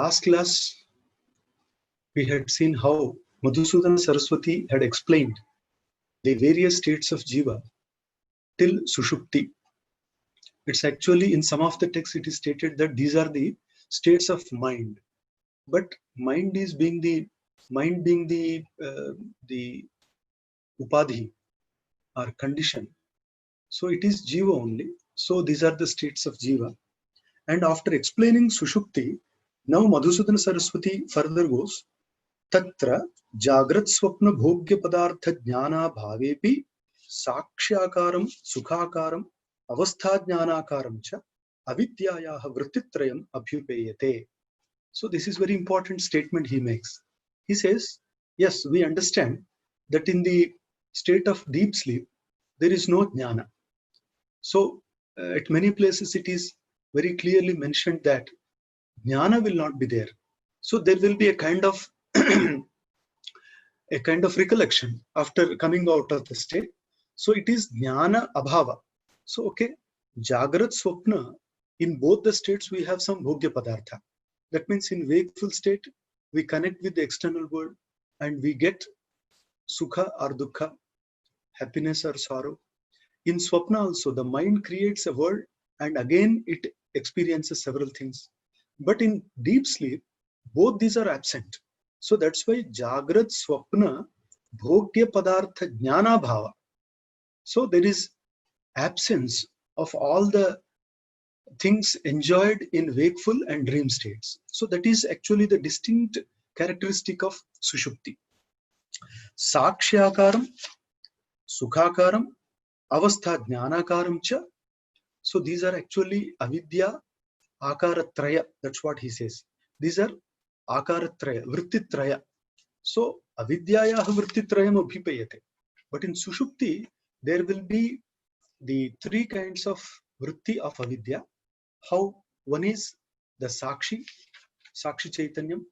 last class, we had seen how Madhusudana Saraswati had explained the various states of Jiva till Sushupti. It's actually in some of the texts it is stated that these are the states of mind, but mind being the upadhi or condition. So it is Jiva only. So these are the states of Jiva. And after explaining Sushupti, now Madhusudana Saraswati further goes, Tatra Jagrat Swapna Bhogya Padartha Jnana Bhavepi Sakshakaram Sukhakaram Avastha Jnanakaram Cha Avidyayaha Vrittitrayam Abhyupeyate. So this is very important statement he makes. He says, yes, we understand that in the state of deep sleep, there is no jnana. So at many places it is very clearly mentioned that jnana will not be there. So there will be a kind of recollection after coming out of the state. So it is jnana abhava. So okay, Jagrat Swapna, in both the states we have some bhogya padartha. That means in wakeful state, we connect with the external world and we get sukha or dukkha, happiness or sorrow. In Swapna also, the mind creates a world and again it experiences several things. But in deep sleep, both these are absent. So that's why Jagrat Swapna Bhogya Padartha Jnana Bhava. So there is absence of all the things enjoyed in wakeful and dream states. So that is actually the distinct characteristic of Sushupti. Sakshakaram, Sukhakaram, Avastha Jnanakaram Cha. So these are actually Avidya, Akaratraya. That's what he says. These are Akaratraya, Vrittitraya. So Avidyayaha Vrittitrayam Abhipayate. But in Sushupti, there will be the three kinds of Vritti of Avidya. How one is the Sakshi Chaitanyam.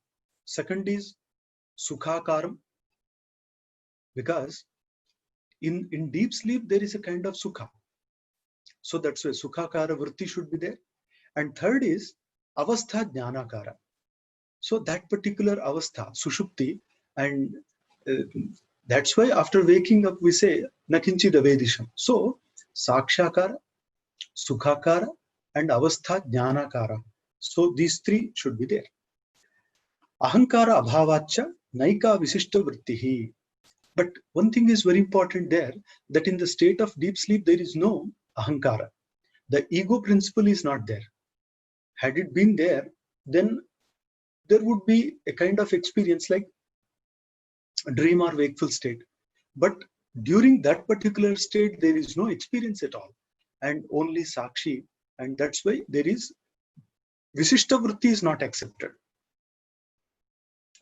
Second is Sukhakaram. Because in deep sleep, there is a kind of Sukha. So that's why Sukhakara Vritti should be there. And third is Avastha Jnanakara. So that particular Avastha, Sushupti, and that's why after waking up we say Nakinchid Avedisham. So Sakshakara, Sukhakara, and Avastha Jnanakara. So these three should be there. Ahankara Abhavacha Naika Visishta Vrittihi. But one thing is very important there, that in the state of deep sleep there is no Ahankara. The ego principle is not there. Had it been there, then there would be a kind of experience like a dream or wakeful state. But during that particular state, there is no experience at all, and only Sakshi, and that's why there is Visishta Vritti is not accepted.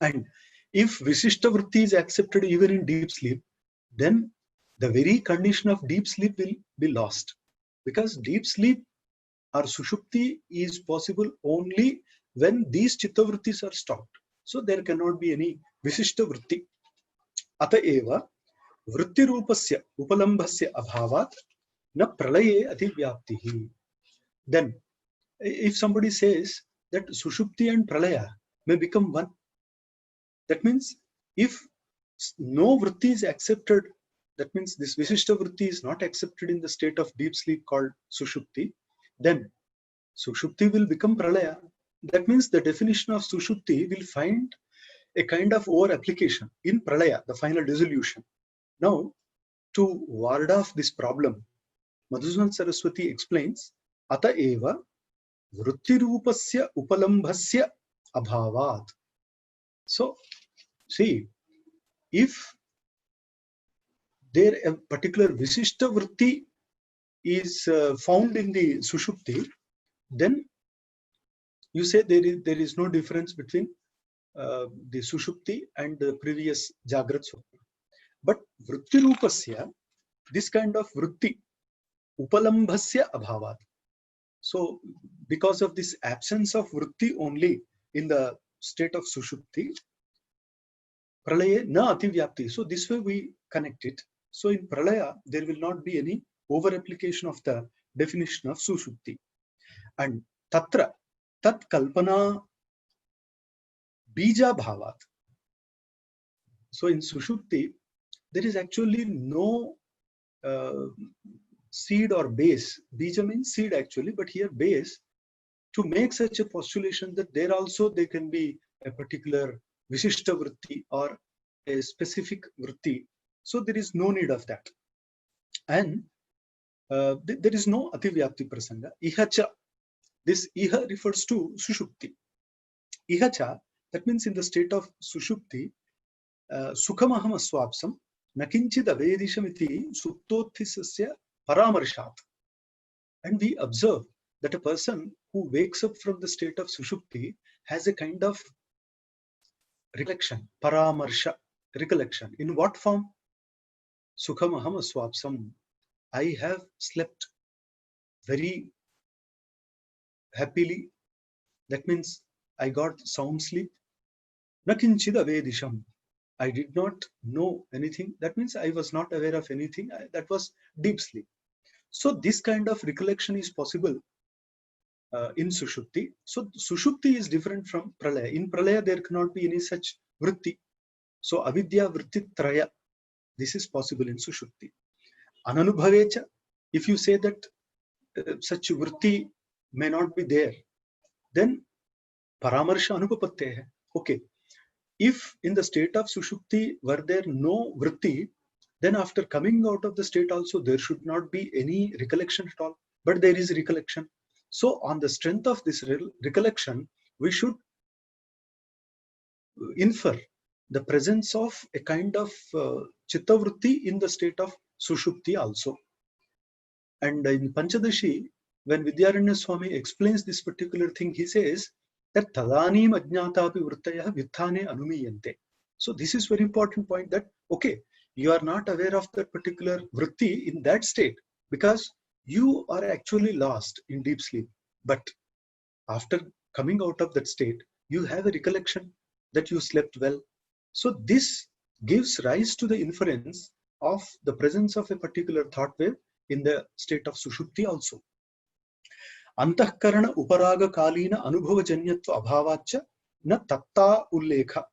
And if Visishta Vritti is accepted even in deep sleep, then the very condition of deep sleep will be lost. Because deep sleep or Sushupti is possible only when these Chitta Vrittis are stopped. So there cannot be any Visishta Vritti. Ata eva Vritti Rupasya Upalambhasya Abhavat na Pralaye Ativyaptihi. Then if somebody says that Sushupti and Pralaya may become one, that means if no Vritti is accepted, that means this Visishta Vritti is not accepted in the state of deep sleep called Sushupti, then Sushupti will become Pralaya. That means the definition of Sushupti will find a kind of over application in Pralaya, the final dissolution. Now, to ward off this problem, Madhusudana Saraswati explains, Ata eva Vritti Rupasya Upalambhasya Abhavat. So, see, if there a particular Visishta Vritti is found in the Sushupti, then you say there is no difference between the Sushupti and the previous Jagrat Swapna. But Vritti Rupasya, this kind of Vritti, Upalambhasya Abhavat. So because of this absence of Vritti only in the state of Sushupti, Pralaya na Ativyapti. So this way we connect it. So in Pralaya, there will not be any over application of the definition of Sushupti. And Tatra, Tat Kalpana bija bhavat. So in Sushupti, there is actually no seed or base. Bija means seed actually, but here base, to make such a postulation that there also there can be a particular Vishishta Vritti or a specific Vritti. So there is no need of that. And there is no Ativyapti Prasanga. Ihacha, this Iha refers to Sushupti. Ihacha, that means in the state of Sushupti, Sukhamaham Aswapsam, Nakinchid Avedishamiti Suptothisasya Paramarshat. And we observe that a person who wakes up from the state of Sushupti has a kind of recollection, Paramarsha, recollection. In what form? Sukhamaham Aswapsam. I have slept very happily. That means I got sound sleep. Nakinchid Avedisham. I did not know anything. That means I was not aware of anything. That was deep sleep. So this kind of recollection is possible in Sushupti. So Sushupti is different from Pralaya. In Pralaya, there cannot be any such vritti. So Avidya Vritti Traya, this is possible in Sushupti. Ananubhavecha, if you say that such vritti may not be there, then Paramarsha Anupapatte. Okay. If in the state of Sushupti were there no vritti, then after coming out of the state also there should not be any recollection at all. But there is recollection. So on the strength of this recollection, we should infer the presence of a kind of Chitta Vritti in the state of Sushupti also. And in Panchadashi, when Vidyaranya Swami explains this particular thing, he says that Tadanim Ajnatapi Vrittaya Vithane Anumiyante. So this is very important point, that okay, you are not aware of that particular vritti in that state because you are actually lost in deep sleep. But after coming out of that state, you have a recollection that you slept well. So this gives rise to the inference of the presence of a particular thought wave in the state of Sushupti also. Antahkarana uparaga kalina anubhava janyatva abhavacha na tatta ullekha.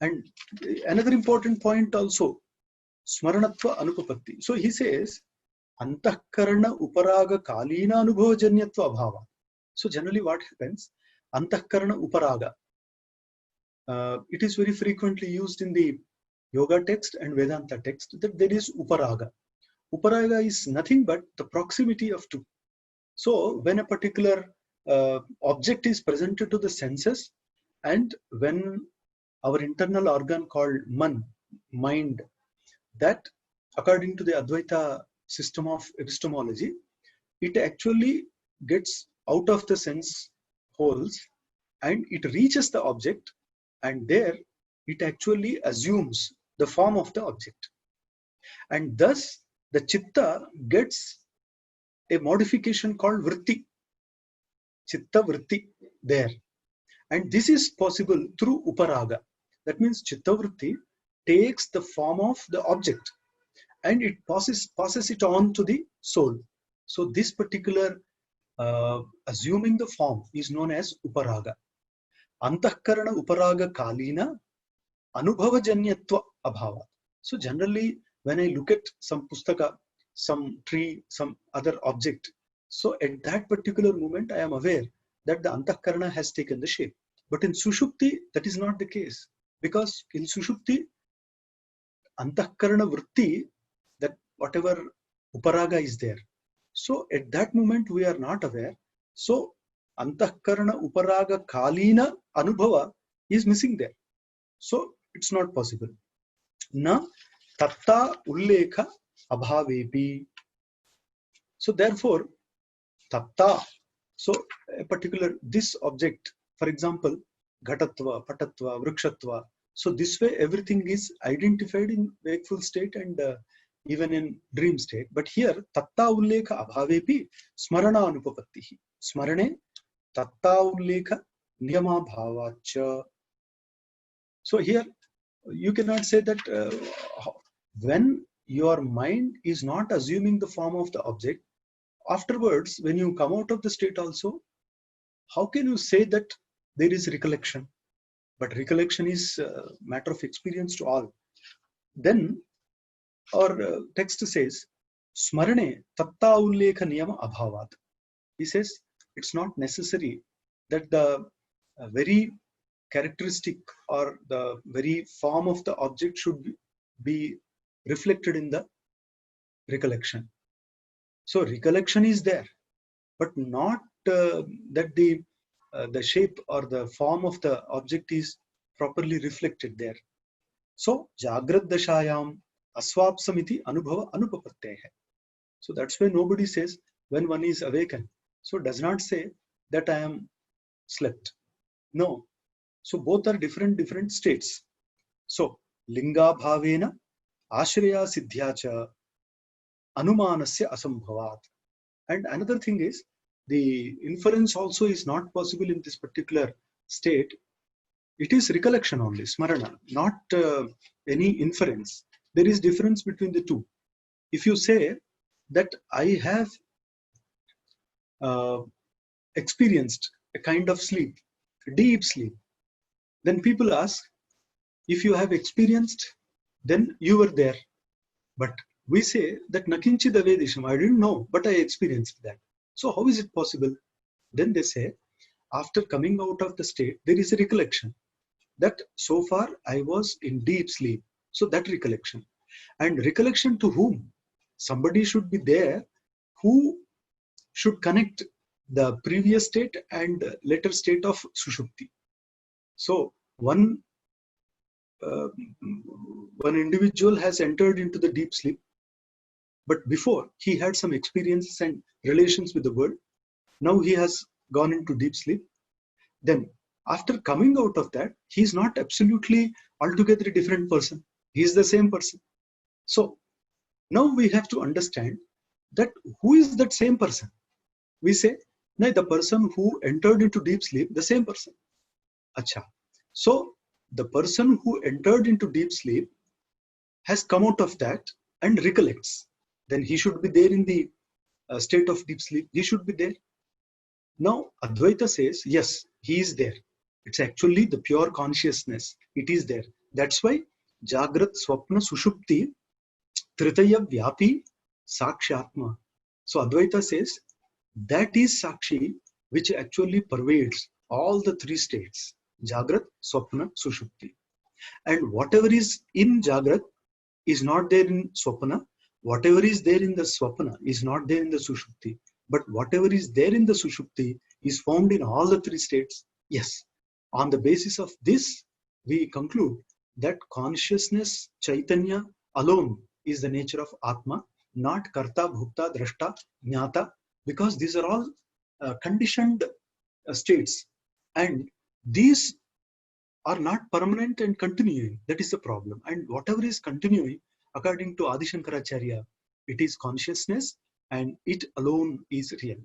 And another important point also, smaranatva anupapatti. So he says, antahkarana uparaga kalina anubhava janyatva abhava. So generally what happens, antahkarana uparaga, it is very frequently used in the yoga text and Vedanta text that there is uparaga. Uparaga is nothing but the proximity of two. So when a particular object is presented to the senses, and when our internal organ called mind, that according to the Advaita system of epistemology, it actually gets out of the sense holes and it reaches the object, and there it actually assumes the form of the object. And thus the chitta gets a modification called vritti, chitta vritti there. And this is possible through uparaga. That means chitta vritti takes the form of the object and it passes it on to the soul. So this particular assuming the form is known as uparaga. Antahkarana uparaga kalina anubhava janyatva abhava. So generally when I look at some pustaka, some tree, some other object, so at that particular moment I am aware that the antahkarana has taken the shape. But in Sushupti that is not the case, because in Sushupti antahkarana vritti, that whatever uparaga is there, so at that moment we are not aware. So antahkarana uparaga kalina anubhava is missing there. So it's not possible. Na tatta ullekha abhavepi. So therefore tatta, so a particular this object, for example ghatatva, patatva, vrikshatva, so this way everything is identified in wakeful state and even in dream state. But here tatta ullekha abhavepi smarana anupapattihi. Smarane tatta ullekha niyama bhavacha. So here you cannot say that when your mind is not assuming the form of the object, afterwards when you come out of the state also, how can you say that there is recollection? but recollection is a matter of experience to all. Then our text says, Smarane tatta ullekha niyama abhavat. He says it's not necessary that the very characteristic or the very form of the object should be reflected in the recollection. So recollection is there, but not that the shape or the form of the object is properly reflected there. So Jagrat Dashayam Aswapsamiti Anubhava Anupapatteha. So that's why nobody says when one is awakened. So does not say that I am slept. No. So both are different states. So Linga Bhavena Ashraya Siddhyacha Anumanasya Asambhavat. And another thing is the inference also is not possible in this particular state. It is recollection only, smarana, not any inference. There is difference between the two. If you say that I have experienced a kind of sleep, deep sleep, then people ask, if you have experienced, then you were there. But we say that nakinchi davedisham, I didn't know, but I experienced that. So how is it possible? Then they say, after coming out of the state, there is a recollection that so far I was in deep sleep. So that recollection. And recollection to whom? Somebody should be there who should connect the previous state and later state of Sushupti. So one individual has entered into the deep sleep, but before he had some experiences and relations with the world. Now he has gone into deep sleep. Then after coming out of that, he is not absolutely altogether a different person. He is the same person. So now we have to understand that who is that same person? We say, no, the person who entered into deep sleep, the same person. Acha. So the person who entered into deep sleep has come out of that and recollects. Then he should be there in the state of deep sleep. He should be there. Now Advaita says, yes, he is there. It's actually the pure consciousness. It is there. That's why Jagrat, Swapna, Sushupti, Tritaya, Vyapi, Sakshatma. So Advaita says, that is Sakshi which actually pervades all the three states. Jagrat, Swapna, Sushupti. And whatever is in Jagrat is not there in Swapna. Whatever is there in the Swapna is not there in the Sushupti. But whatever is there in the Sushupti is found in all the three states. Yes. On the basis of this, we conclude that consciousness, Chaitanya alone is the nature of Atma, not Karta, Bhukta, Drashta, Jnata, because these are all conditioned states. And these are not permanent and continuing. That is the problem. And whatever is continuing, according to Adi Shankaracharya, it is consciousness and it alone is real.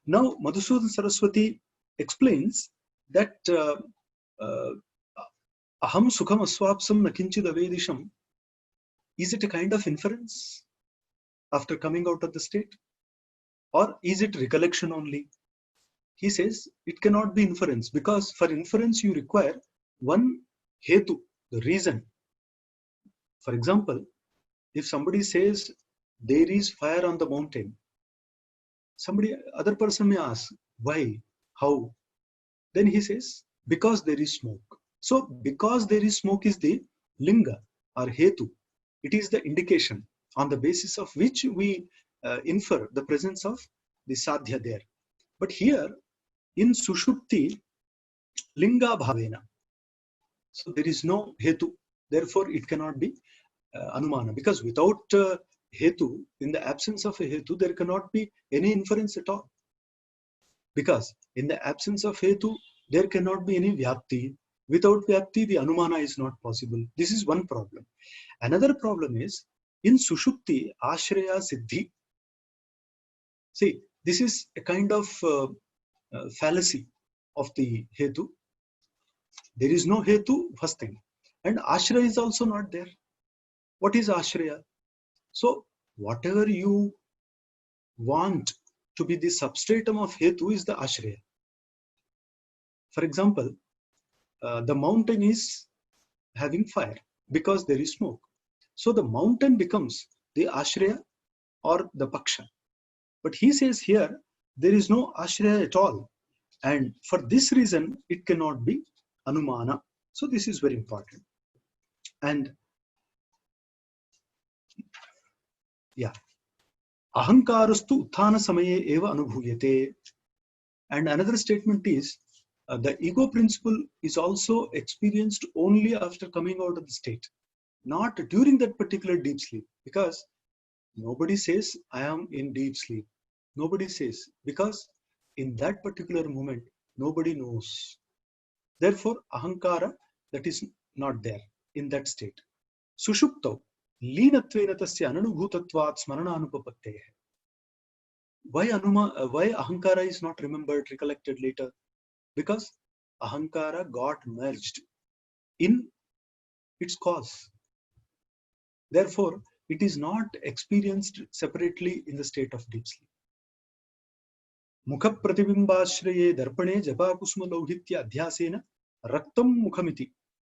Now, Madhusudan Saraswati explains that aham sukham aswapsam nakinchid avedisham, is it a kind of inference after coming out of the state? Or is it recollection only? He says it cannot be inference, because for inference you require one hetu, the reason. For example, if somebody says there is fire on the mountain, other person may ask, why, how? Then he says, because there is smoke. So because there is smoke is the linga or hetu. It is the indication on the basis of which we infer the presence of the sadhya there. But here in Sushupti, linga bhavena. So there is no hetu. Therefore, it cannot be anumana, because without hetu, in the absence of a hetu, there cannot be any inference at all. Because in the absence of hetu, there cannot be any vyapti. Without vyapti, the anumana is not possible. This is one problem. Another problem is in Sushupti, ashraya siddhi. See, this is a kind of fallacy of the hetu. There is no hetu, first thing. And ashraya is also not there. What is ashraya? So whatever you want to be the substratum of hetu is the ashraya. For example, the mountain is having fire because there is smoke. So the mountain becomes the ashraya or the paksha. But he says here there is no ashraya at all. And for this reason, it cannot be anumana. So this is very important. And yeah, ahankarastu utthana samaye eva anubhuyate. And another statement is the ego principle is also experienced only after coming out of the state, not during that particular deep sleep, because nobody says I am in deep sleep. Nobody says, because in that particular moment, nobody knows. Therefore, ahankara, that is not there in that state. Sushupto, linatvena tasya ananubhutatvat smarananupapattehe. Why ahankara is not remembered, recollected later? Because ahankara got merged in its cause. Therefore, it is not experienced separately in the state of deep sleep. Mukha pratibhimbashraye darpane japakusma lauhitya adhyasena raktam mukhamiti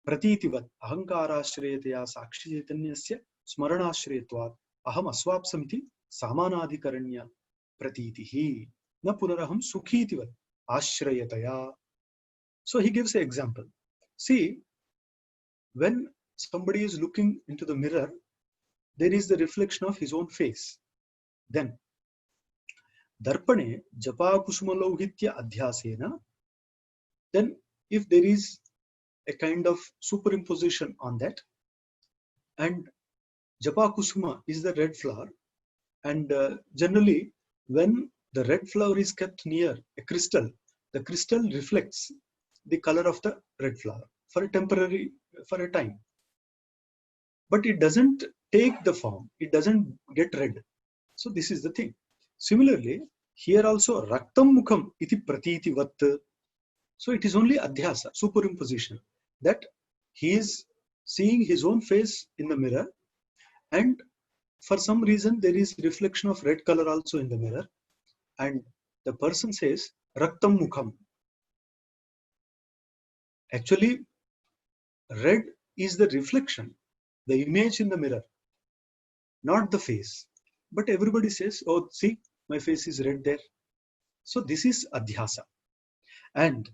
pratitivat ahankarashrayataya sakshi chaitanyasya smaranashrayatvat aham aswapsamiti samanadhikaranya pratitihi na punaraham sukhitivat ashrayataya. So he gives an example. See, when somebody is looking into the mirror, there is the reflection of his own face. Then darpane japa kusmalohitya adhyasena, then if there is a kind of superimposition on that, and japa kusuma is the red flower, and generally when the red flower is kept near a crystal, the crystal reflects the color of the red flower for a time, but it doesn't take the form, it doesn't get red. So this is the thing. Similarly, here also raktam mukham iti pratiti vat. So it is only adhyasa, superimposition, that he is seeing his own face in the mirror, and for some reason there is reflection of red color also in the mirror, and the person says raktam mukham. Actually, red is the reflection, the image in the mirror, not the face. But everybody says, oh, see, my face is red there. So this is adhyasa. And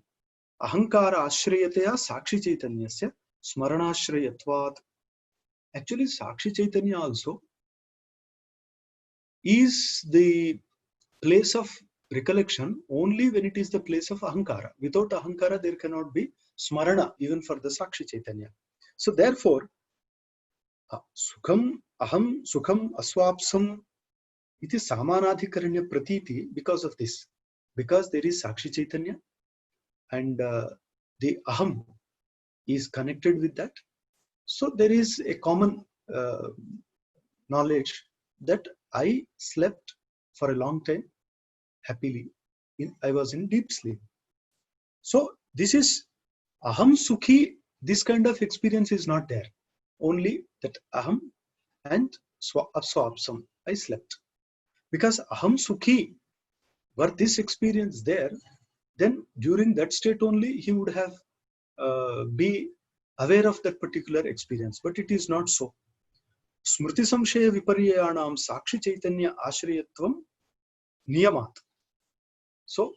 ahankara ashrayataya sakshi chaitanyasya smaranashrayatvat. Actually, sakshi chaitanya also is the place of recollection only when it is the place of ahankara. Without ahankara, there cannot be smarana even for the sakshi chaitanya. So therefore, sukham aham sukham aswapsam iti samanadhikaranya pratiti, because of this, because there is sakshi chaitanya and the aham is connected with that. So there is a common knowledge that I slept for a long time happily. I was in deep sleep. So this is aham sukhi. This kind of experience is not there. Only that aham and swapsam, I slept. Because aham sukhi, were this experience there, then during that state only he would have be aware of that particular experience. But it is not so. Smriti samshaya viparyanam sakshi chaitanya ashrayatvam niyamat. So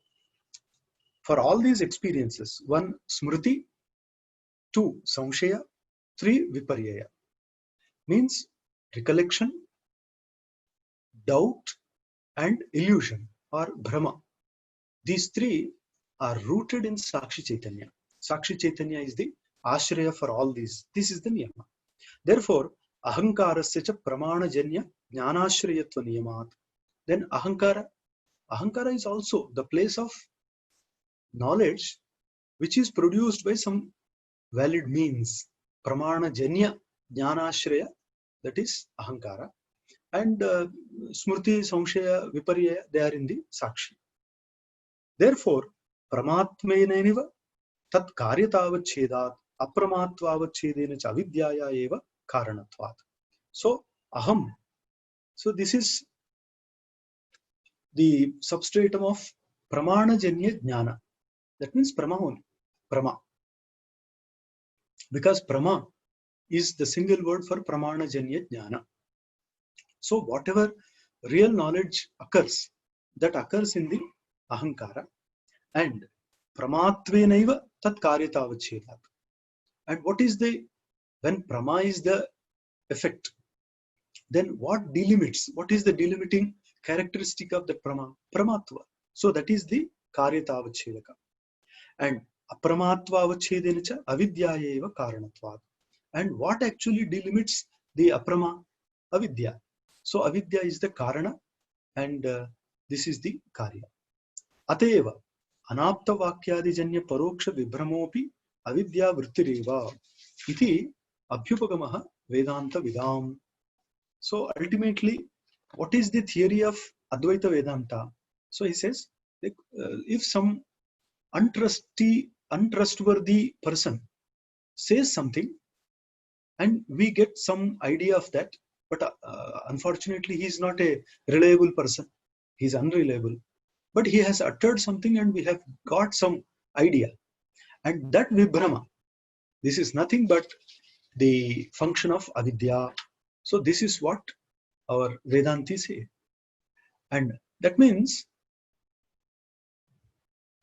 for all these experiences, 1 smriti, 2 samshaya, 3 viparyaya, means recollection, doubt, and illusion or bhrama. These 3 are rooted in sakshi chaitanya. Sakshi chaitanya is the ashraya for all these. This is the niyama. Therefore, ahankarasya cha pramana janya jnanashrayatva niyamat. Then ahankara is also the place of knowledge which is produced by some valid means. Pramana janya jnanashraya, that is ahankara, and smrti samshaya viparyaya, they are in the sakshi. Therefore, pramatmenaniva tat karyatavachchedat apramattvavachchedena cha avidyaya eva karanatvat. So aham, so this is the substratum of pramana janya jnana. That means prama only. Prama. because prama is the single word for pramana janya jnana. So whatever real knowledge occurs, that occurs in the ahankara, and pramatvenaiva tat karyatavachhedat. And what is the, when prama is the effect, then what delimits, what is the delimiting characteristic of the prama? Pramatva. So that is the karyatavachhedaka. And apramatva avachhedena cha avidyaya eva karanatvat. And what actually delimits the aprama? Avidya. So avidya is the karana, and this is the karya. Ateva anapta vakyadijanya paroksha vibhramopi avidya vrittireva iti abhyupagamaha vedanta vidam. So ultimately, what is the theory of Advaita Vedanta? So he says, if some untrustworthy person says something, and we get some idea of that, but unfortunately he is not a reliable person, he is unreliable, but he has uttered something and we have got some idea, and that vibhrama, this is nothing but the function of avidya. So this is what our Vedanti say, and that means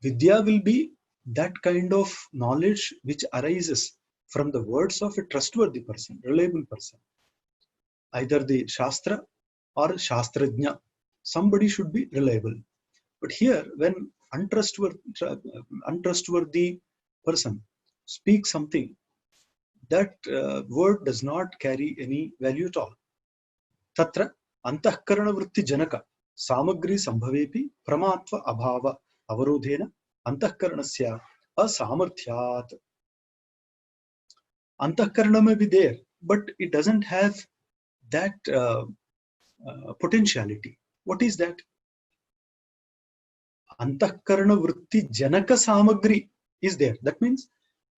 vidya will be that kind of knowledge which arises from the words of a trustworthy person, reliable person, either the Shastra or Shastrajna. Somebody should be reliable. But here, when untrustworthy person speaks something, that word does not carry any value at all. Tatra antahkarana vritti janaka samagri sambhavepi pramatva abhava avarodhena antahkaranasya asamarthyat. Antahkarana may be there, but it doesn't have that potentiality. What is that? Antahkarana vritti janaka samagri is there. That means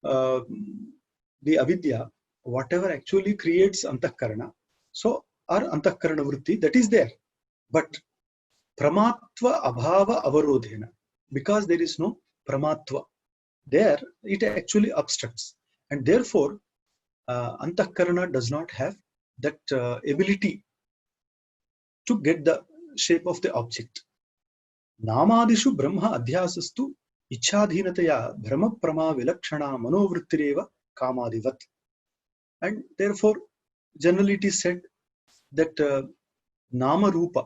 the avidya, whatever actually creates antahkarana, so or antahkarana vritti, that is there. But pramatva abhava avarodhena, because there is no pramatva there, it actually obstructs, and therefore antahkarana does not have that ability to get the shape of the object. Namadishu brahma adhyasastu ichhadhinataya brahma prama vilakshana manovrittireva kamadivat. And therefore generally it is said that nama rupa,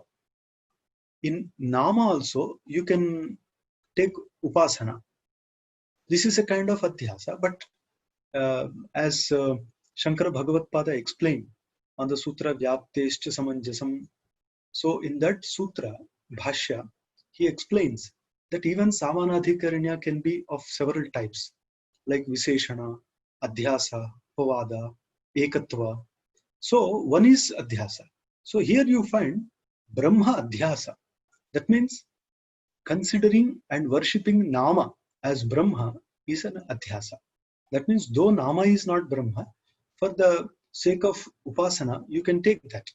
in nama also you can take upasana. This is a kind of adhyasa, but as Shankara Bhagavatpada explained on the sutra Vyaptescha Samanjasam, so in that sutra Bhashya, he explains that even Samanadhikaranya can be of several types, like Viseshana, Adhyasa, Pavada, Ekatva. So one is Adhyasa. So here you find Brahma Adhyasa. That means considering and worshipping Nama as Brahma is an Adhyasa. That means though Nama is not Brahma, for the sake of Upasana, you can take that.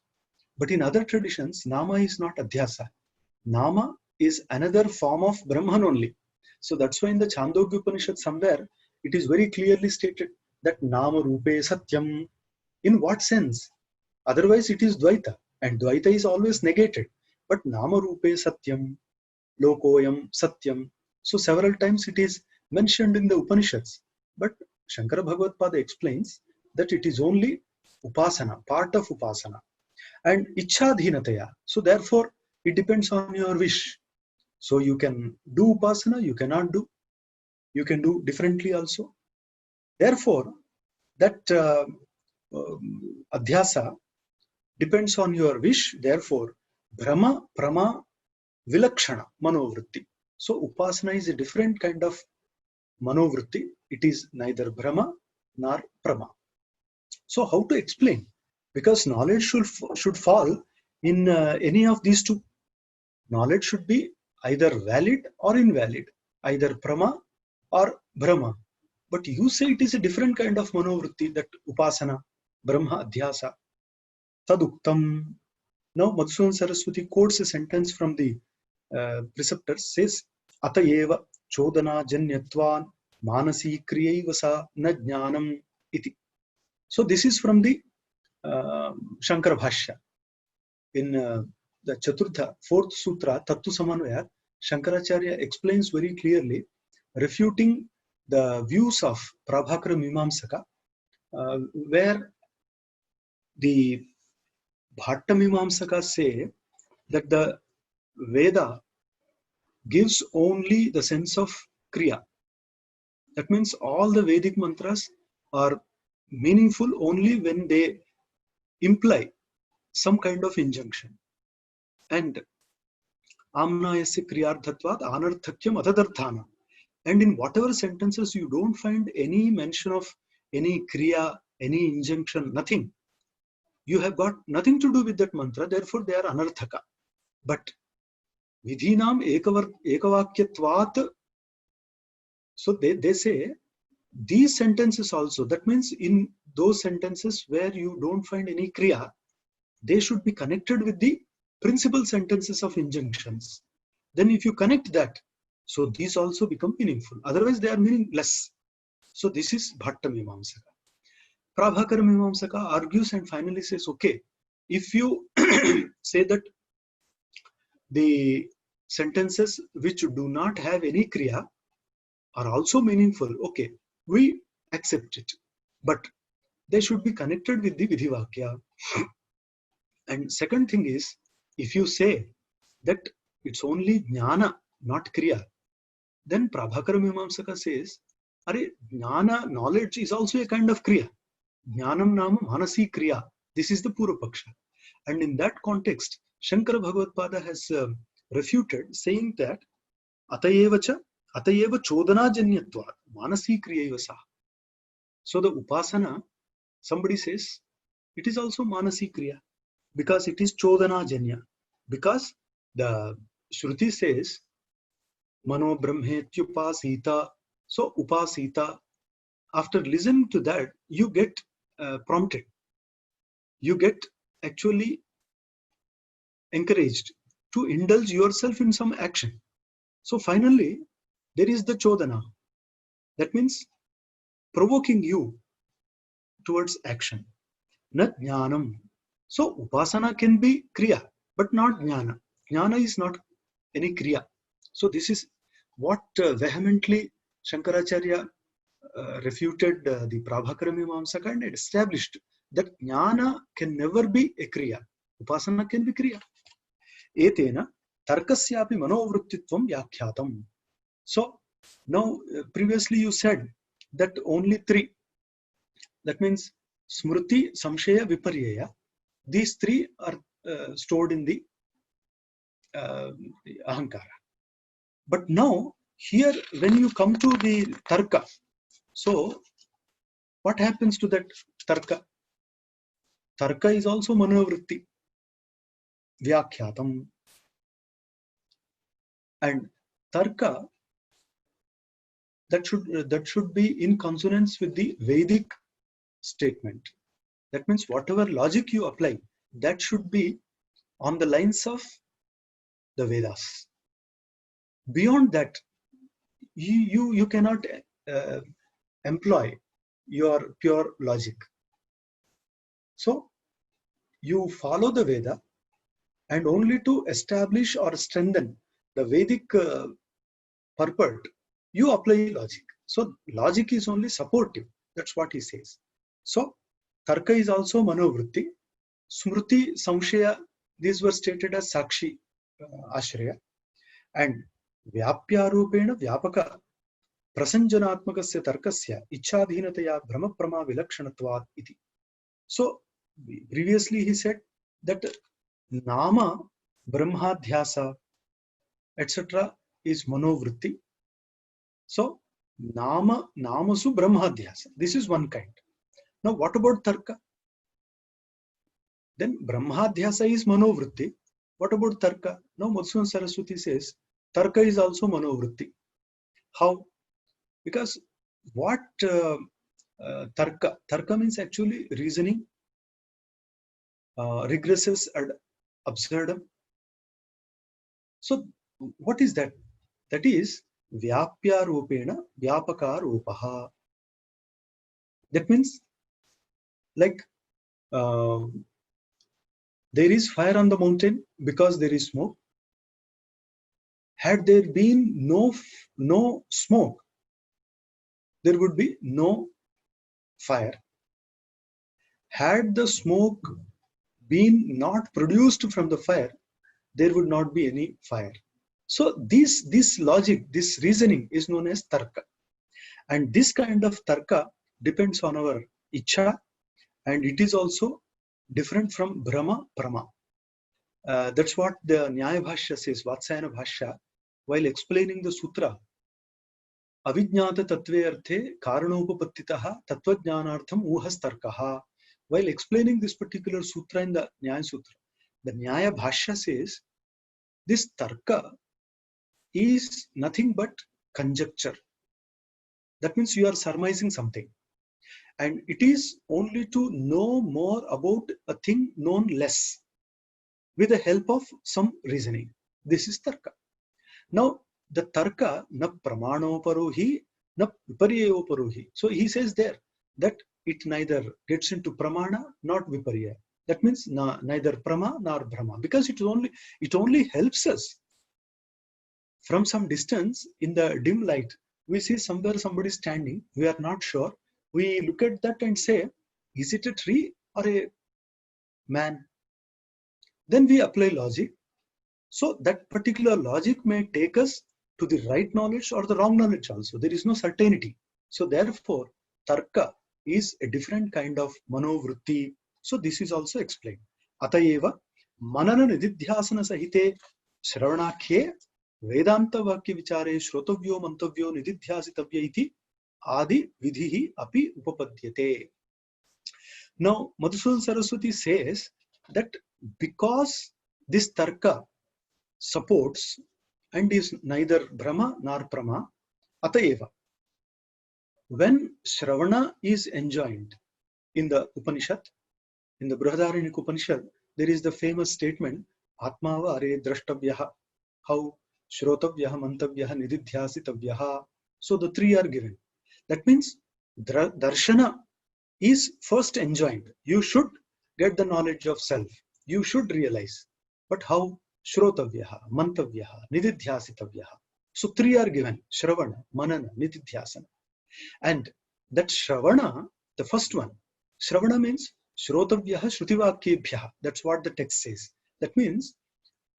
But in other traditions, Nama is not Adhyasa. Nama is another form of Brahman only. So that's why in the Chandogya Upanishad somewhere, it is very clearly stated that Nama Rupe Satyam. In what sense? Otherwise it is Dvaita, and Dvaita is always negated. But Nama Rupe Satyam, Lokoyam Satyam. So several times it is mentioned in the Upanishads. But Shankara Bhagavatpada explains that it is only Upasana, part of Upasana. And Ichhadhinataya. So therefore it depends on your wish. So you can do Upasana, you cannot do. You can do differently also. Therefore, that Adhyasa depends on your wish. Therefore, Brahma, Prama, Vilakshana, Manovritti. So Upasana is a different kind of Manovritti. It is neither Brahma nor Prama. So how to explain? Because knowledge should fall in any of these two. Knowledge should be either valid or invalid, either Prama or Brahma. But you say it is a different kind of Manovritti, that Upasana, Brahma, Adhyasa. Taduktam. Now Madhusudan Saraswati quotes a sentence from the preceptor, says, Atayeva chodana janyatvan manasi kriyaiva sa na jnanam iti. So this is from the Shankara Bhashya. In the Chaturtha, fourth sutra, Tattva Samanvaya, Shankaracharya explains very clearly, refuting the views of Prabhakara Mimamsaka, where the Bhatta Mimamsaka say that the Veda gives only the sense of Kriya. That means all the Vedic mantras are meaningful only when they imply some kind of injunction. And Amnayasya Kriyardhatvat Anarthakyam Atadarthana. And in whatever sentences you don't find any mention of any Kriya, any injunction, nothing. You have got nothing to do with that mantra, therefore they are anarthaka. But Vidhinam Ekavakyatvat, so they say these sentences also, that means in those sentences where you don't find any Kriya, they should be connected with the principal sentences of injunctions. Then if you connect that, so these also become meaningful. Otherwise they are meaningless. So this is Bhatta Mimamsaka. Prabhakara Mimamsaka argues and finally says, okay, if you say that the sentences which do not have any Kriya are also meaningful, okay, we accept it. But they should be connected with the Vidhivakya. And second thing is, if you say that it's only Jnana, not Kriya, then Prabhakara Mimamsaka says, Are Jnana, knowledge is also a kind of Kriya. Jnanam nama manasi Kriya. This is the Purvapaksha. And in that context, Shankara Bhagavad-pada has refuted, saying that Atayeva chodana janyatvat manasi Kriyaiva sa. So the Upasana, somebody says, it is also manasi Kriya because it is chodana janya. Because the Shruti says, Mano Brahmetyupasita. So Upasita, after listening to that, you get prompted. You get actually encouraged to indulge yourself in some action. So finally, there is the chodana. That means provoking you towards action. Not jnanam. So upasana can be kriya, but not jnana. Jnana is not any kriya. So this is what vehemently Shankaracharya refuted the Prabhakara Mimamsaka and established that jnana can never be a kriya. Upasana can be kriya. Etena tarkasyapi manovruttitvam vyakyatam. So now previously you said that only three. That means smriti, samshaya, viparyaya. These three are stored in the ahankara. But now here when you come to the tarka, so what happens to that tarka? Tarka is also manovritti, vyakyatam. And tarka, that should be in consonance with the Vedic statement. That means whatever logic you apply, that should be on the lines of the Vedas. Beyond that, you cannot employ your pure logic. So you follow the Veda, and only to establish or strengthen the Vedic purport, you apply logic. So logic is only supportive. That's what he says. So tarka is also manovritti. Smriti, samshaya, these were stated as sakshi ashraya. And vyapya rupena vyapaka prasanjanatmakasya tarkasya ichadhinataya brahmaprama vilakshanatvat iti. So previously he said that nama, brahmadhyasa, etc. is manovritti. So namasu brahmadhyasa. This is one kind. Now what about tarka? Then brahmadhyasa is manovritti. What about tarka? Now Madhusudan Saraswati says tarka is also manovritti. How? Because what tarka means actually reasoning, regressus ad absurdum. So what is that? That is vyapya rupena vyapaka rupaha. That means Like uh, there is fire on the mountain because there is smoke. Had there been no smoke, there would be no fire. Had the smoke been not produced from the fire, there would not be any fire. So this logic, this reasoning is known as tarka. And this kind of tarka depends on our icha, and it is also different from Brahma Prama. That's what the Nyaya Bhashya says, Vatsayana Bhashya, while explaining the sutra. Avijnata tatve arthe karanopapatitaha tattvajnanartham uhastarkaha. While explaining this particular sutra in the Nyaya Sutra, the Nyaya Bhashya says this tarka is nothing but conjecture. That means you are surmising something. And it is only to know more about a thing known less with the help of some reasoning. This is tarka. Now, the tarka na pramanoparohi na viparyeyoparohi. So he says there that it neither gets into pramana nor viparya. That means neither prama nor brahma, because it only helps us from some distance in the dim light. We see somewhere somebody standing. We are not sure. We look at that and say, is it a tree or a man? Then we apply logic. So that particular logic may take us to the right knowledge or the wrong knowledge also. There is no certainty. So therefore, tarka is a different kind of manovritti. So this is also explained. Atayeva manana nididhyasana sahite shravanakhe vedanta vakya vichare shrotavyo mantavyo nididhyasitavya iti adi vidhihi api upapadyate. Now, Madhusudan Saraswati says that because this tarka supports and is neither Brahma nor Prama, Atayeva. When Shravana is enjoined in the Upanishad, in the Brihadaranyaka Upanishad, there is the famous statement, Atmava are drashtavyaha, how Shrotavyaha, Mantavyaha, Nididhyasitavyaha. So the three are given. That means Darshana is first enjoined. You should get the knowledge of self. You should realize. But how? Shrotavyaha, Mantavyaha, Nididhyasitavyaha. So three are given. Shravana, Manana, Nididhyasana. And that Shravana, the first one, Shravana means Shrotavyaha Shrutivakebhyaha. That's what the text says. That means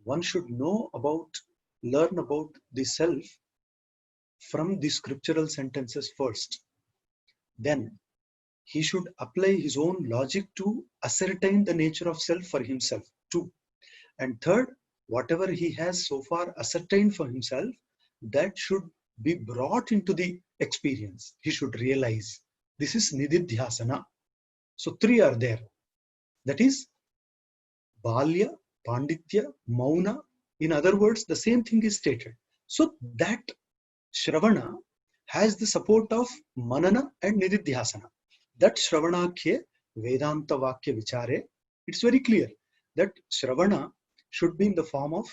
one should learn about the self from the scriptural sentences first. Then he should apply his own logic to ascertain the nature of self for himself too. And third, whatever he has so far ascertained for himself, that should be brought into the experience. He should realize. This is Nididhyasana. So three are there. That is Balya, Panditya, Mauna. In other words, the same thing is stated. So that Shravana has the support of Manana and Nididhyasana. That Shravanakya Vedanta Vakya Vichare, it's very clear that Shravana should be in the form of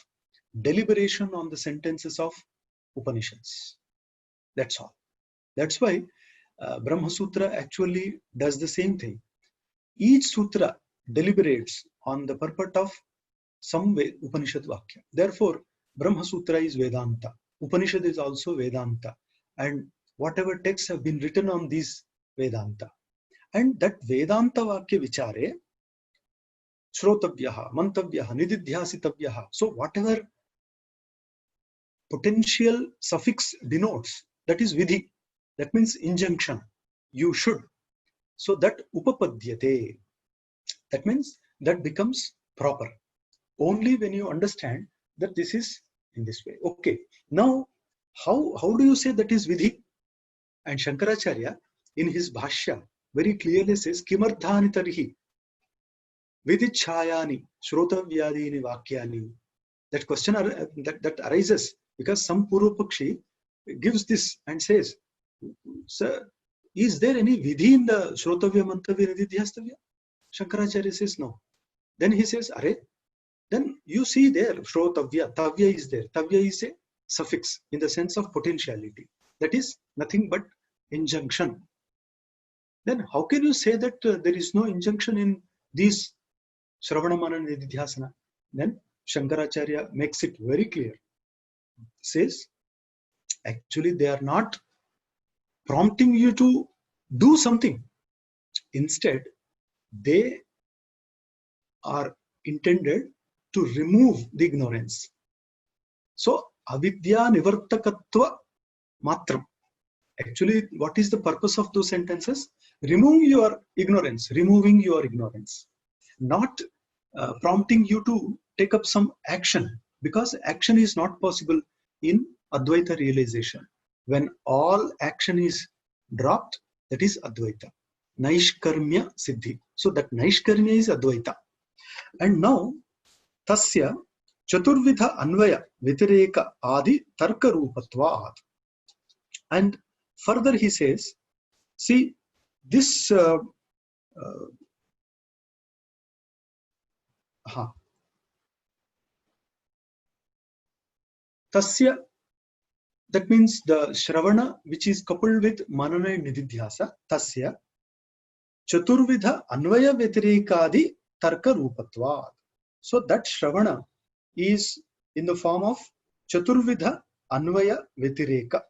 deliberation on the sentences of Upanishads. That's all. That's why Brahma Sutra actually does the same thing. Each sutra deliberates on the purport of some Upanishad Vakya. Therefore, Brahma Sutra is Vedanta. Upanishad is also Vedanta. And whatever texts have been written on these Vedanta. And that Vedanta Vakya Vichare, Shrotavyaha, Mantavyaha, Nididhyasitavyaha. So whatever potential suffix denotes, that is Vidhi. That means injunction. You should. So that Upapadyate. That means that becomes proper. Only when you understand that this is in this way. Okay. Now, how do you say that is Vidhi? And Shankaracharya in his Bhashya very clearly says, Kimardhani tarihi Vidichayani Shrotavyadini Vakyani. That question that arises because some Purvapakshi gives this and says, sir, is there any Vidhi in the Shrotavya Mantavya Nididhyastavya? Shankaracharya says no. Then he says, Are, then you see there Shrotavya, Tavya is there. Tavya is a suffix in the sense of potentiality. That is nothing but injunction. then how can you say that there is no injunction in these Shravana Manana Nididhyasana? Then Shankaracharya makes it very clear. Says, actually they are not prompting you to do something. Instead, they are intended to remove the ignorance. So, avidya nivartakatva matram. Actually, what is the purpose of those sentences? Remove your ignorance, removing your ignorance. Not prompting you to take up some action, because action is not possible in Advaita realization. When all action is dropped, that is Advaita. Naishkarmya Siddhi. So that Naishkarmya is Advaita. And now, Tasya Chaturvidha Anvaya Vitireka Adi Tarka Rupatvat. And further he says, see, this Tasya, that means the Shravana which is coupled with Manana and Nididhyasa, Tasya Chaturvidha Anvaya Vyatirikadi Tarka Rupatvat. So that Shravana is in the form of Chaturvidha Anvaya Vyatireka.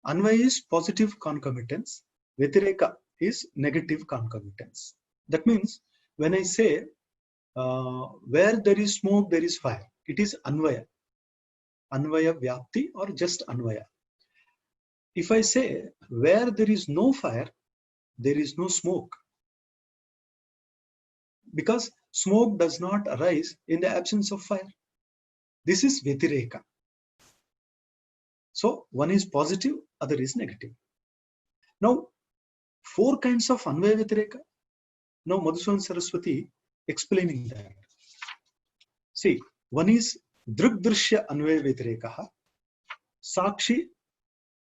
Anvaya is positive concomitance, Vyatireka is negative concomitance. That means when I say where there is smoke, there is fire, it is Anvaya. Anvaya Vyapti or just Anvaya. If I say where there is no fire, there is no smoke. Because smoke does not arise in the absence of fire. This is Vyatireka. So one is positive, other is negative. Now, 4 kinds of Anvaya Vyatireka. Now Madhusudan Saraswati explaining that. See, one is Drugdrishya Anvaya Vyatirekaha, Sakshi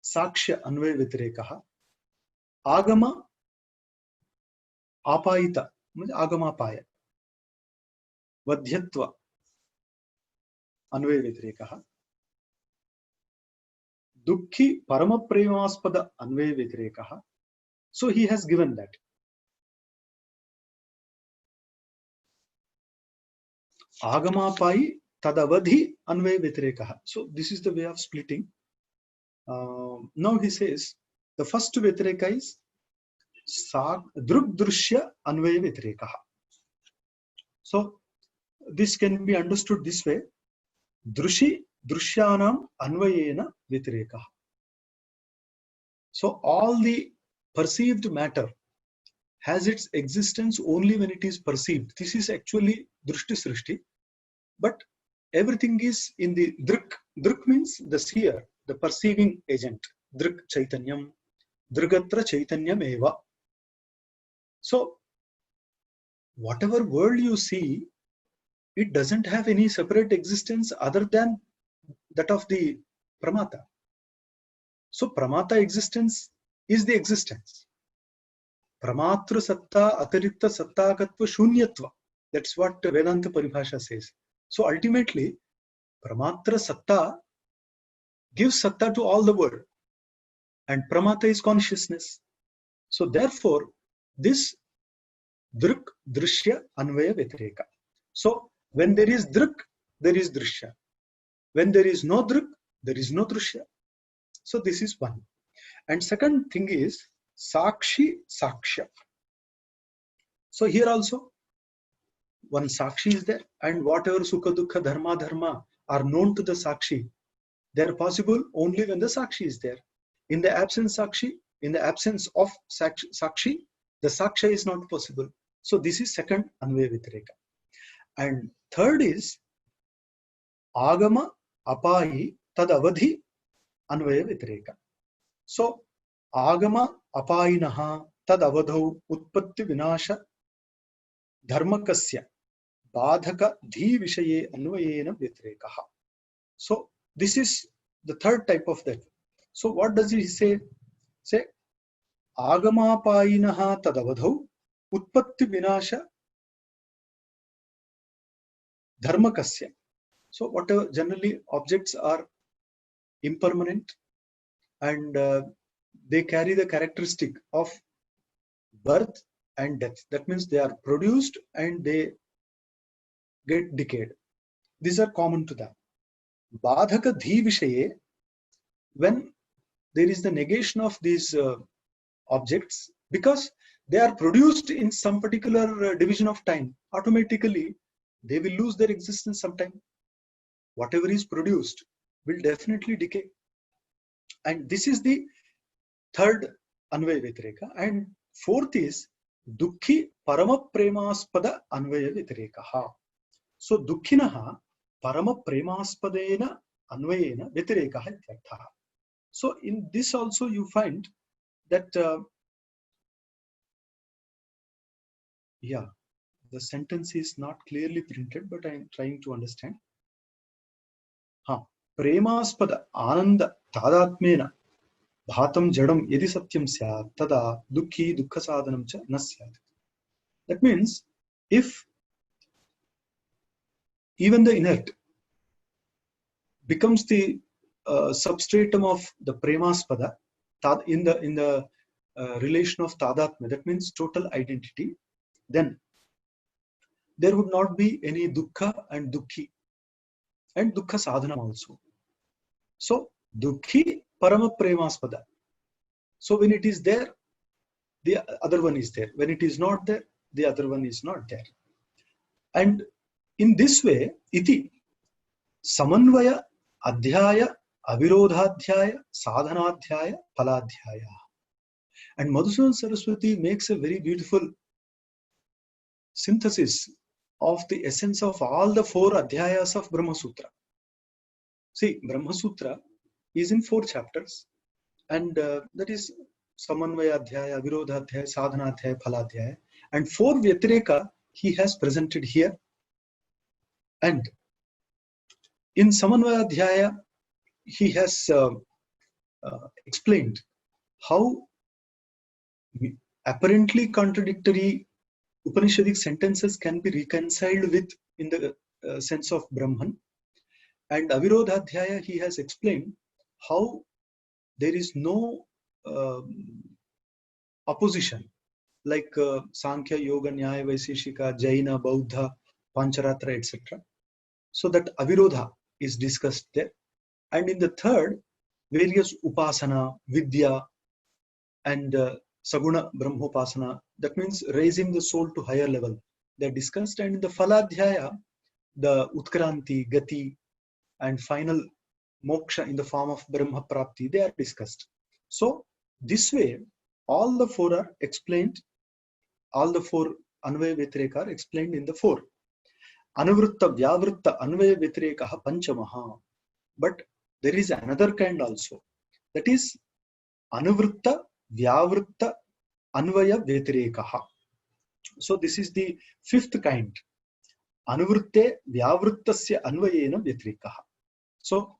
Sakshya Anvaya Vyatirekaha, Agama Apayita, Agama Paya, Vadhyatva Anvaya Vyatirekaha, Dukhi Paramapremaspada Anvaya Vyatirekaha. So he has given that. Agamapai Tadavadhi Anvaya Vyatirekaha. So this is the way of splitting. Now he says the first Vyatireka is Drugdrishya Anvaya Vyatirekaha. So this can be understood this way. Drushi Drushyanam Anvayena Vyatirekaha. So all the perceived matter has its existence only when it is perceived. This is actually Drushti Srishti. But everything is in the Drik. Drik means the seer, the perceiving agent. Drik Chaitanyam, Drigatra Chaitanyam Eva. So, whatever world you see, it doesn't have any separate existence other than that of the Pramata. So, Pramata existence is the existence. Pramatra Satta Atarikta Sattakatva Shunyatva. That's what Vedanta Paribhasha says. So ultimately, Pramatra Satta gives Satta to all the world. And Pramata is consciousness. So therefore, this Drik, Drishya, Anvaya, Vyatireka. So when there is Drik, there is Drishya. When there is no Drik, there is no Drishya. So this is one. And second thing is Sakshi, Saksha. So here also, one Sakshi is there, and whatever Sukha, Dukha, Dharma are known to the Sakshi, they are possible only when the Sakshi is there. In the absence Sakshi, in the absence of Sakshi, the Saksha is not possible. So this is second Anvaya Vyatireka. And third is Agama Apayi Tadavadhi Anvaya Vyatireka. So Agama Apayinaha Tadavadhau Utpatti Vinasha Dharmakasya Badhaka Dhi Vishaye Anvayena Vyatirekaha. So this is the third type of that. So what does he say? Say Agamapayinaha Tadavadhau Utpatti Vinasha Dharmakasya. So whatever, generally objects are impermanent and they carry the characteristic of birth and death. That means they are produced and they get decayed. These are common to them. Badhaka dhi vishaye, when there is the negation of these objects, because they are produced in some particular division of time, automatically they will lose their existence sometime. Whatever is produced will definitely decay. And this is the third Anvaya Vyatireka. And fourth is Dukhi Parama Premaspada Anvaya Vyatirekaha. So Dukhinaha Parama Premaspadena Anvayena Vyatirekaha Ityarthaha. So in this also you find that the sentence is not clearly printed, but I am trying to understand. Premaspada Ananda Tadatmena Bhatam Jadam Yadi Satyam Syat Tada Dukhi Dukha Sadhanam Cha Na Syat. That means if even the inert becomes the substratum of the Premaspada in the relation of Tadatma, that means total identity, then there would not be any Dukkha and Dukhi and Dukkha Sadhanam also. So Dukhi Parama Premaspada. So when it is there, the other one is there. When it is not there, the other one is not there. And in this way, iti Samanvaya Adhyaya Avirodhadhyaya Sadhanadhyaya Phaladhyaya. And Madhusudan Saraswati makes a very beautiful synthesis of the essence of all the 4 adhyayas of Brahma Sutra. See, Brahma Sutra is in 4 chapters, and that is Samanvaya Adhyaya, Avirodha Adhyaya, Sadhana Adhyaya, Phaladhyaya, and 4 Vyatireka he has presented here. And in Samanvaya Adhyaya he has explained how apparently contradictory Upanishadic sentences can be reconciled with in the sense of Brahman. And Avirodhadhyaya he has explained how there is no opposition like Sankhya, Yoga, Nyaya, Vaiseshika, Jaina, Bauddha, Pancharatra, etc. So that Avirodha is discussed there. And in the third, various Upasana, Vidya, and Saguna Brahmopasana, that means raising the soul to higher level, they are discussed. And in the Phaladhyaya, the Utkranti, Gati, and final Moksha in the form of Brahma Prapti, they are discussed. So this way, all the 4 are explained, all the 4 Anvaya Vyatireka are explained in the 4. Anuvritta Vyavritta Anvaya Vyatirekaha Panchamaha. But there is another kind also. That is Anuvritta Vyavritta Anvaya Vyatirekaha. So this is the 5th kind. Anuvritte Vyavrittasya Anvayena Vyatirekaha. So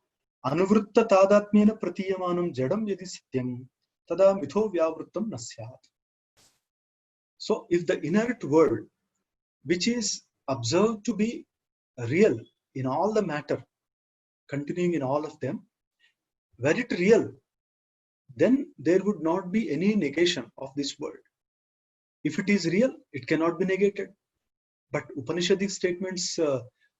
Anuvritta Tadatmena Pratiyamanam Jadam Yadi Satyam Tada Mitho Vyavrittam Nasyat. So if the inert world, which is observed to be real in all the matter, continuing in all of them, were it real, then there would not be any negation of this world. If it is real, it cannot be negated. But Upanishadic statements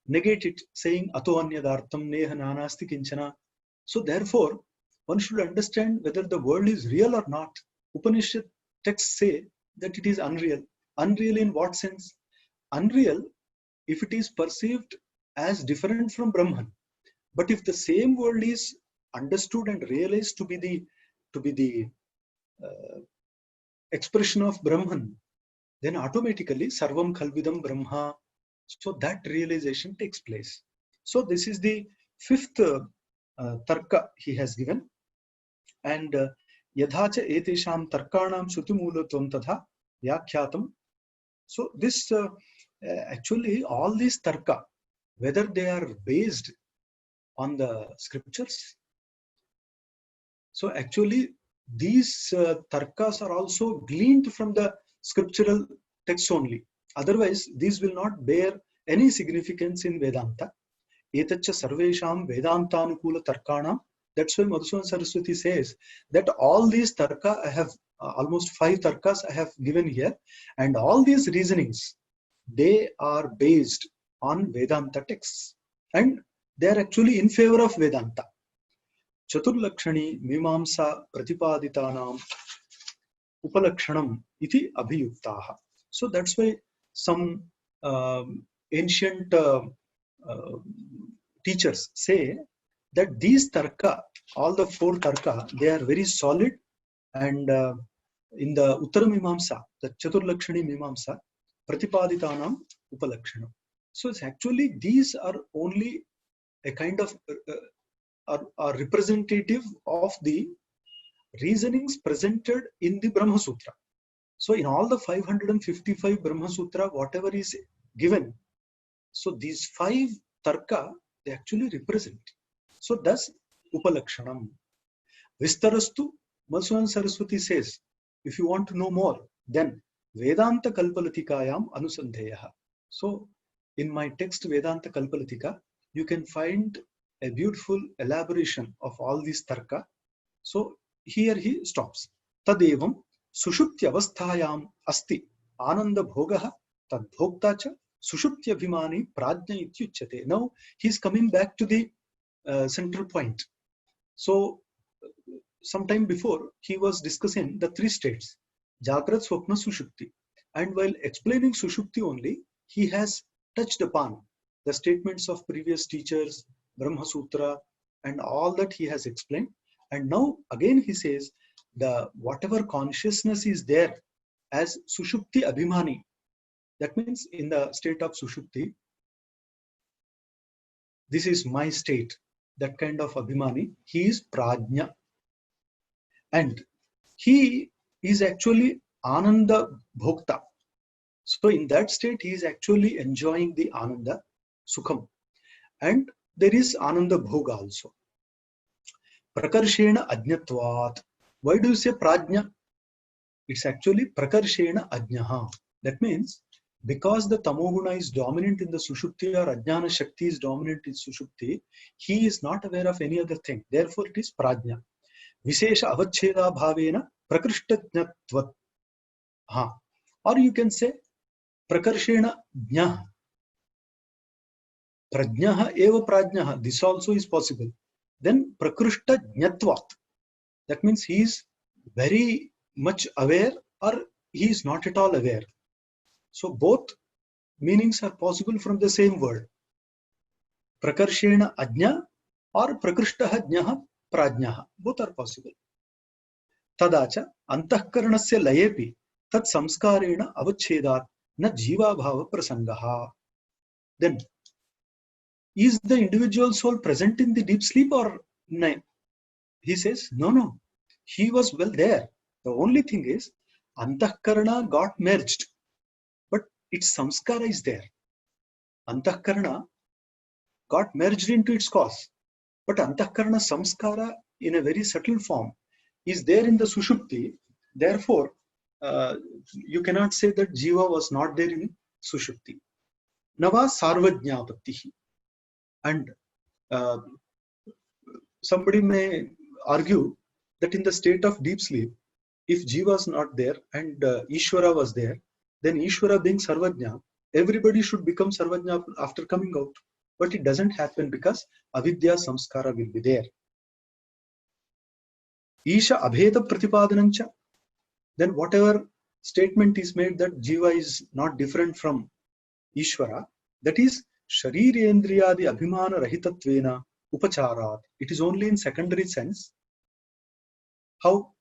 negate it, saying Ato Anyadartham Neha Nanasti Kinchana. So therefore, one should understand whether the world is real or not. Upanishad texts say that it is unreal. Unreal in what sense? Unreal if it is perceived as different from Brahman. But if the same world is understood and realized to be the expression of Brahman, then automatically Sarvam Khalvidam Brahma. So that realization takes place. So this is the 5th tarka he has given. And Yadhacha etesham tarkanam srutimoolatvam tadha vyakhyatam. So this actually all these tarka, whether they are based on the scriptures. So actually these tarkas are also gleaned from the scriptural text only. Otherwise, these will not bear any significance in Vedanta. Etacha sarvesham Vedantanukula tarkanam That's why Madhusudan Saraswati says that all these tarka I have almost 5 tarkas I have given here, and all these reasonings, they are based on Vedanta texts, and they are actually in favor of Vedanta. Chaturlakshani Mimamsa Pratipaditanam Upalakshanam iti abhiyuktaha. So that's why some ancient teachers say that these tarka, all the 4 tarka, they are very solid, and in the Uttara Mimamsa, the Chaturlakshani Mimamsa, Pratipaditanam Upalakshanam. So it's actually, these are only a kind of are representative of the reasonings presented in the Brahma Sutra. So in all the 555 Brahma Sutra, whatever is given, so these 5 tarka, they actually represent. So thus Upalakshanam. Vistarastu, Madhusudan Saraswati says, if you want to know more, then Vedanta Kalpalatikayam Anusandheyaha. So in my text Vedanta Kalpalatika, you can find a beautiful elaboration of all these tarka. So here he stops. Tadevam Sushupti Avasthayam Asti Ananda Bhogaha Tad Bhoktacha Sushupti Abhimani Prajna Ityuchyate. Now he's coming back to the central point. So sometime before he was discussing the 3 states, Jagrat, Swapna, Sushupti, and while explaining Sushupti only, he has touched upon the statements of previous teachers, Brahma Sutra, and all that he has explained. And now again he says the whatever consciousness is there as Sushupti Abhimani, that means in the state of Sushupti, this is my state, that kind of Abhimani, he is Prajna. And he is actually Ananda Bhokta. So in that state, he is actually enjoying the Ananda Sukham. And there is Ananda Bhoga also. Prakarshena Ajnatvat. Why do you say Prajna? It's actually Prakarshena Ajnaha. That means because the Tamoguna is dominant in the Sushupti, or Ajnana Shakti is dominant in Sushupti, he is not aware of any other thing. Therefore, it is Prajna. Vishesha avacheda bhavena prakrishtajnatvat. Or you can say prakarshena jnah. Prajnaha eva prajnaha. This also is possible. Then prakrishtajnatvat. That means he is very much aware, or he is not at all aware. So both meanings are possible from the same word. Prakarshena ajna or prakrishtaha jnaha prajnaha. Both are possible. Tadacha antahkaranasya layepi tat samskarena avachhedat na jiva bhava prasangaha. Then, is the individual soul present in the deep sleep or no? He says, no. He was well there. The only thing is, antahkarana got merged, but its samskara is there. Antahkarana got merged into its cause, but antahkarana samskara in a very subtle form is there in the Sushupti. Therefore, you cannot say that Jiva was not there in Sushupti. Nava Sarvajñapattihi. And somebody may argue that in the state of deep sleep, if Jiva was not there and Ishvara was there, then Ishvara being Sarvajña, everybody should become Sarvajña after coming out. But it doesn't happen because Avidya Samskara will be there. Isha Abheda Pratipadanancha. Then whatever statement is made that Jiva is not different from Ishvara, that is Sharirendriyadi Abhimana Rahitatvena Upacharat. It is only in secondary sense. How?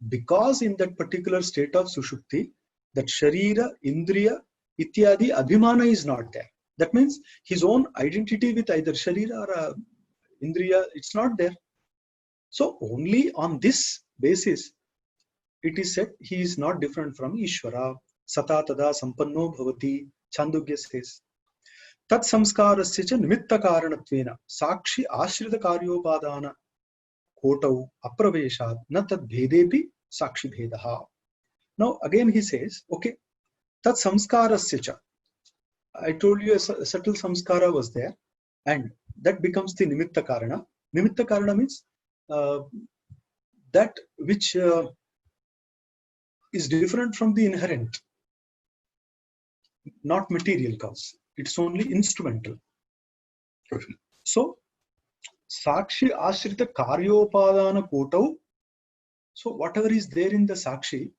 Because in that particular state of Sushupti, that Sharira, Indriya, Ityadi Abhimana is not there. That means his own identity with either Sharira or Indriya, it's not there. So only on this basis, it is said he is not different from Ishvara. Sata tada sampanno bhavati, Chandogya says. Tat samskarasya cha nimitta karanatvena sakshi ashrita karyopadana kotau apraveshat na tad bhedepi sakshi bhedaha. Now again he says, okay, tat samskarasya cha. I told you a subtle samskara was there, and that becomes the nimitta karana. Nimitta karana means that which is different from the inherent, not material cause. It's only instrumental. So, Sakshi Ashrita Karyopadana Kotau. So, whatever is there in the Sakshi,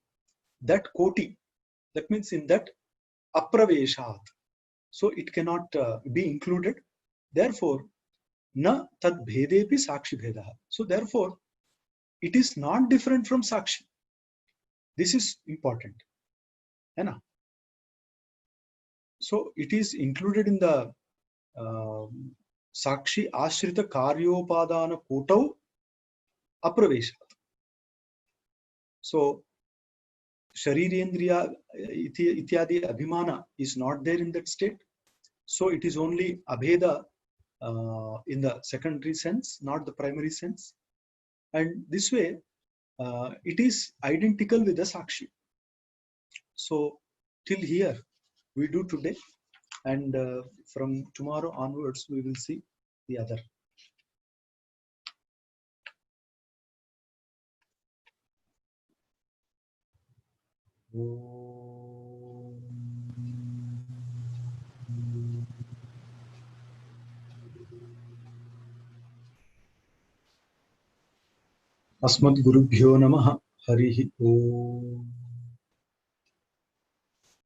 that koti, that means in that Apraveshat. So, it cannot be included. Therefore, na tad bhedepi Sakshi bhedaha. So, therefore, it is not different from Sakshi. This is important. So it is included in the Sakshi Ashrita Karyopadana Kotau Apraveshat. So Sharirendriya Ityadi Abhimana is not there in that state. So it is only Abheda in the secondary sense, not the primary sense. And this way, it is identical with the Sakshi. So till here we do today, and from tomorrow onwards we will see the other. अस्मद्गुरुभ्यो नमः। हरिः ओम्।